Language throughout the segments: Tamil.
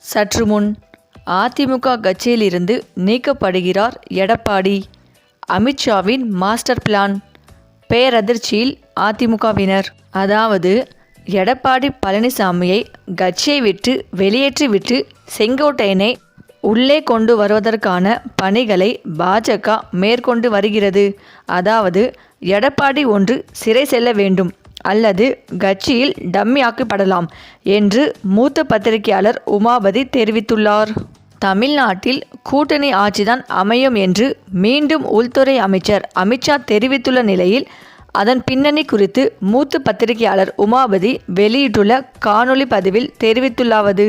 சற்று முன் அதிமுக கட்சியிலிருந்து நீக்கப்படுகிறார் எடப்பாடி. அமித்ஷாவின் மாஸ்டர் பிளான். பேரதிர்ச்சியில் அதிமுகவினர். அதாவது எடப்பாடி பழனிசாமியை கட்சியை விட்டு வெளியேற்றிவிட்டு செங்கோட்டையனை உள்ளே கொண்டு வருவதற்கான பணிகளை பாஜக மேற்கொண்டு வருகிறது. அதாவது எடப்பாடி ஒன்று சிறை செல்ல வேண்டும் அல்லது கட்சியில் டம்மி ஆக்கப்படலாம் என்று மூத்த பத்திரிகையாளர் உமாபதி தெரிவித்துள்ளார். தமிழ்நாட்டில் கூட்டணி ஆட்சிதான் அமையும் என்று மீண்டும் உள்துறை அமைச்சர் அமித்ஷா தெரிவித்துள்ள நிலையில் அதன் பின்னணி குறித்து மூத்த பத்திரிகையாளர் உமாபதி வெளியிட்டுள்ள காணொலி பதிவில் தெரிவித்துள்ளாவது: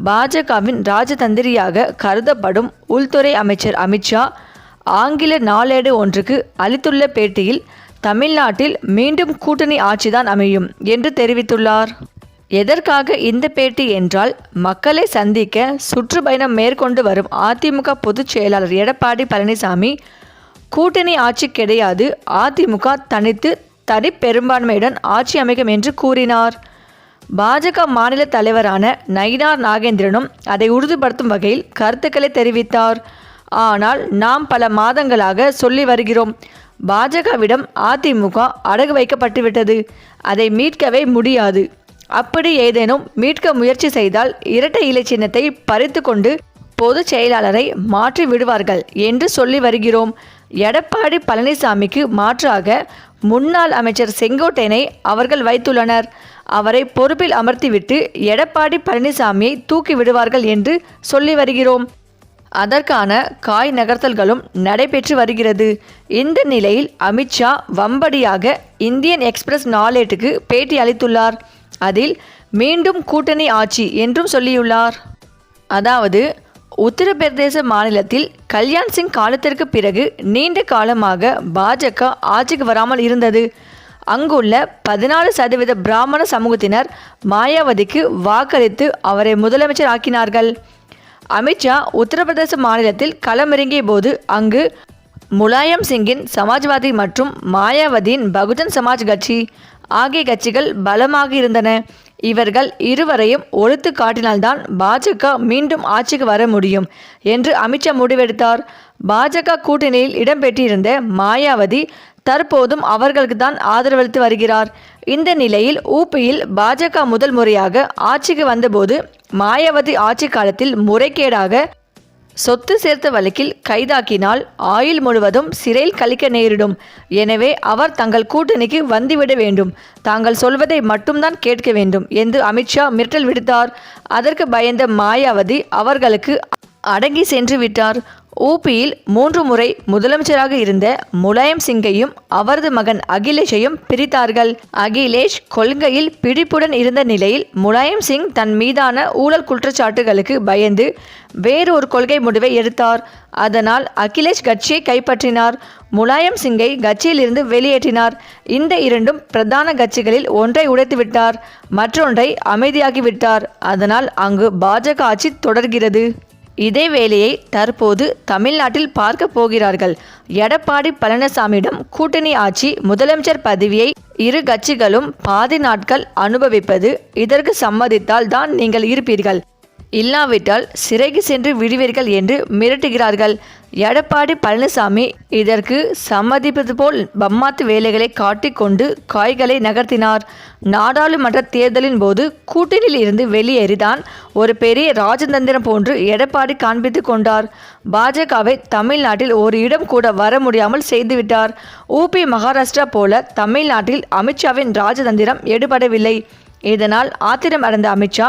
பாஜகவின் ராஜதந்திரியாக கருதப்படும் உள்துறை அமைச்சர் அமித்ஷா ஆங்கில நாளேடு ஒன்றுக்கு அளித்துள்ள பேட்டியில் தமிழ்நாட்டில் மீண்டும் கூட்டணி ஆட்சிதான் அமையும் என்று தெரிவித்துள்ளார். எதற்காக இந்த பேட்டி என்றால், மக்களை சந்திக்க சுற்றுப்பயணம் மேற்கொண்டு வரும் அதிமுக பொதுச் செயலாளர் எடப்பாடி பழனிசாமி கூட்டணி ஆட்சி கிடையாது, அதிமுக தனி பெரும்பான்மையுடன் ஆட்சி அமைக்கும் என்று கூறினார். பாஜக மாநில தலைவரான நயினார் நாகேந்திரனும் அதை உறுதிப்படுத்தும் வகையில் கருத்துக்களை தெரிவித்தார். ஆனால் நாம் பல மாதங்களாக சொல்லி வருகிறோம், பாஜகவிடம் அதிமுக அடகு வைக்கப்பட்டுவிட்டது, அதை மீட்கவே முடியாது. அப்படி ஏதேனும் மீட்க முயற்சி செய்தால் இரட்டை இலை சின்னத்தை பறித்து கொண்டு பொதுச் செயலாளரை மாற்றி விடுவார்கள் என்று சொல்லி வருகிறோம். எடப்பாடி பழனிசாமிக்கு மாற்றாக முன்னாள் அமைச்சர் செங்கோட்டையனை அவர்கள் வைத்துள்ளனர். அவரை பொறுப்பில் அமர்த்திவிட்டு எடப்பாடி பழனிசாமியை தூக்கி விடுவார்கள் என்று சொல்லி வருகிறோம். அதற்கான காய் நகர்த்தல்களும் நடைபெற்று வருகிறது. இந்த நிலையில் அமித்ஷா வம்படியாக இந்தியன் எக்ஸ்பிரஸ் நாளேட்டுக்கு பேட்டி அளித்துள்ளார். அதில் மீண்டும் கூட்டணி ஆட்சி என்றும் சொல்லியுள்ளார். அதாவது உத்தரப்பிரதேச மாநிலத்தில் கல்யாண் சிங் காலத்திற்கு பிறகு நீண்ட காலமாக பாஜக ஆட்சிக்கு வராமல் இருந்தது. அங்குள்ள 14% பிராமண சமூகத்தினர் மாயாவதிக்கு வாக்களித்து அவரை முதலமைச்சர் ஆக்கினார்கள். அமித்ஷா உத்தரப்பிரதேச மாநிலத்தில் களமிறங்கிய போது அங்கு முலாயம் சிங்கின் சமாஜ்வாதி மற்றும் மாயாவதியின் பகுஜன் சமாஜ் கட்சி ஆகிய கட்சிகள் பலமாக இருந்தன. இவர்கள் இருவரையும் ஒழித்து காட்டினால்தான் பாஜக மீண்டும் ஆட்சிக்கு வர முடியும் என்று அமித்ஷா முடிவெடுத்தார். பாஜக கூட்டணியில் இடம்பெற்றிருந்த மாயாவதி தற்போதும் அவர்களுக்கு தான் ஆதரவளித்து வருகிறார். இந்த நிலையில் ஊபியில் பாஜக முதல் முறையாக ஆட்சிக்கு வந்தபோது மாயாவதி ஆட்சி காலத்தில் முறைகேடாக சொத்து சேர்த்த வழக்கில் கைதாக்கினால் ஆயுள் முழுவதும் சிறையில் கழிக்க நேரிடும். எனவே அவர் தங்கள் கூட்டணிக்கு வந்துவிட வேண்டும், தாங்கள் சொல்வதை மட்டும்தான் கேட்க வேண்டும் என்று அமித்ஷா மிரட்டல் விடுத்தார். அதற்கு பயந்த மாயாவதி அவர்களுக்கு அடங்கி சென்று விட்டார். ஊபியில் 3 முறை முதலமைச்சராக இருந்த முலாயம் சிங்கையும் அவரது மகன் அகிலேஷையும் பிரித்தார்கள். அகிலேஷ் கொள்கையில் பிடிப்புடன் இருந்த நிலையில் முலாயம் சிங் தன் மீதான ஊழல் குற்றச்சாட்டுகளுக்கு பயந்து வேறொரு கொள்கை முடிவை எடுத்தார். அதனால் அகிலேஷ் கட்சியை கைப்பற்றினார், முலாயம் சிங்கை கட்சியிலிருந்து வெளியேற்றினார். இந்த இரண்டும் பிரதான கட்சிகளில் ஒன்றை உடைத்துவிட்டார், மற்றொன்றை அமைதியாகிவிட்டார். அதனால் அங்கு பாஜக ஆட்சி தொடர்கிறது. இதே வேளையை தற்போது தமிழ்நாட்டில் பார்க்க போகிறார்கள். எடப்பாடி பழனிசாமியிடம் கூட்டணி ஆட்சி, முதலமைச்சர் பதவியை இரு கட்சிகளும் பாதி நாட்கள் அனுபவிப்பது. இதற்கு சம்மதித்தால் தான் நீங்கள் இருப்பீர்கள், இல்லாவிட்டால் சிறைக்கு சென்று விடுவீர்கள் என்று மிரட்டுகிறார்கள். எடப்பாடி பழனிசாமி இதற்கு சம்மதிப்பது போல் பம்மாத்து வேலைகளை காட்டிக்கொண்டு காய்களை நகர்த்தினார். நாடாளுமன்ற தேர்தலின் போது கூட்டணியில் இருந்து வெளியேறிதான் ஒரு பெரிய ராஜதந்திரம் போன்று எடப்பாடி காண்பித்து கொண்டார். பாஜகவை தமிழ்நாட்டில் ஒரு இடம் கூட வர முடியாமல் செய்துவிட்டார். ஊபி, மகாராஷ்டிரா போல தமிழ்நாட்டில் அமித்ஷாவின் ராஜதந்திரம் எடுபடவில்லை. இதனால் ஆத்திரம் அடைந்த அமித்ஷா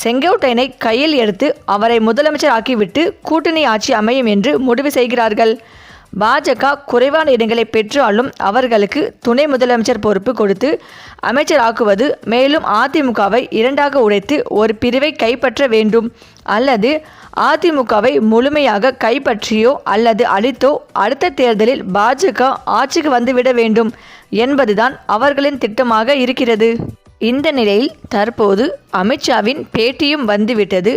செங்கோட்டையனை கையில் எடுத்து அவரை முதலமைச்சர் ஆக்கிவிட்டு கூட்டணி ஆட்சி அமையும் என்று முடிவு செய்கிறார்கள். பாஜக குறைவான இடங்களை பெற்றாலும் அவர்களுக்கு துணை முதலமைச்சர் பொறுப்பு கொடுத்து அமைச்சர் ஆக்குவது, மேலும் அதிமுகவை இரண்டாக உடைத்து ஒரு பிரிவை கைப்பற்ற வேண்டும் அல்லது அதிமுகவை முழுமையாக கைப்பற்றியோ அல்லது அழித்தோ அடுத்த தேர்தலில் பாஜக ஆட்சிக்கு வந்துவிட வேண்டும் என்பதுதான் அவர்களின் திட்டமாக இருக்கிறது. இந்த நிலையில் தற்போது அமித்ஷாவின் பேட்டியும் வந்துவிட்டது.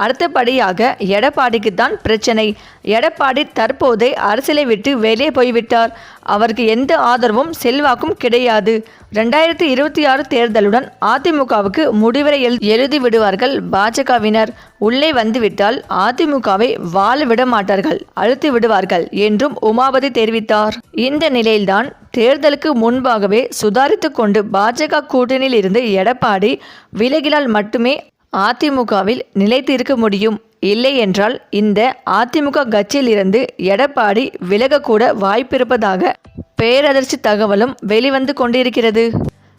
அடுத்தபடியாக எடப்பாடிக்கு தான் பிரச்சனை. எடப்பாடி தற்போதே அரசியலை விட்டு வெளியே போய்விட்டார். அவருக்கு எந்த ஆதரவும் செல்வாக்கும் கிடையாது. 2026 தேர்தலுடன் அதிமுகவுக்கு முடிவரை எழுதி விடுவார்கள் பாஜகவினர். உள்ளே வந்துவிட்டால் அதிமுகவை வாழ விட மாட்டார்கள், அழுத்தி விடுவார்கள் என்றும் உமாபதி தெரிவித்தார். இந்த நிலையில்தான் தேர்தலுக்கு முன்பாகவே சுதாரித்து கொண்டு பாஜக கூட்டணியில் இருந்து எடப்பாடி விலகினால் மட்டுமே அதிமுகவில் நிலைத்து இருக்க முடியும். இல்லை என்றால் இந்த அதிமுக கட்சியில் இருந்து எடப்பாடி விலகக்கூட வாய்ப்பிருப்பதாக பேரதிர்ச்சி தகவலும் வெளிவந்து கொண்டிருக்கிறது.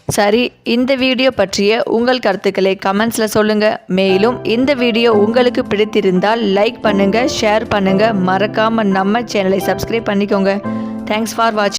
சரி, இந்த வீடியோ பற்றிய உங்கள் கருத்துக்களை கமெண்ட்ஸில் சொல்லுங்கள். மேலும் இந்த வீடியோ உங்களுக்கு பிடித்திருந்தால் லைக் பண்ணுங்கள், ஷேர் பண்ணுங்கள், மறக்காமல் நம்ம சேனலை சப்ஸ்கிரைப் பண்ணிக்கோங்க. தேங்க்ஸ் ஃபார் வாட்சிங்.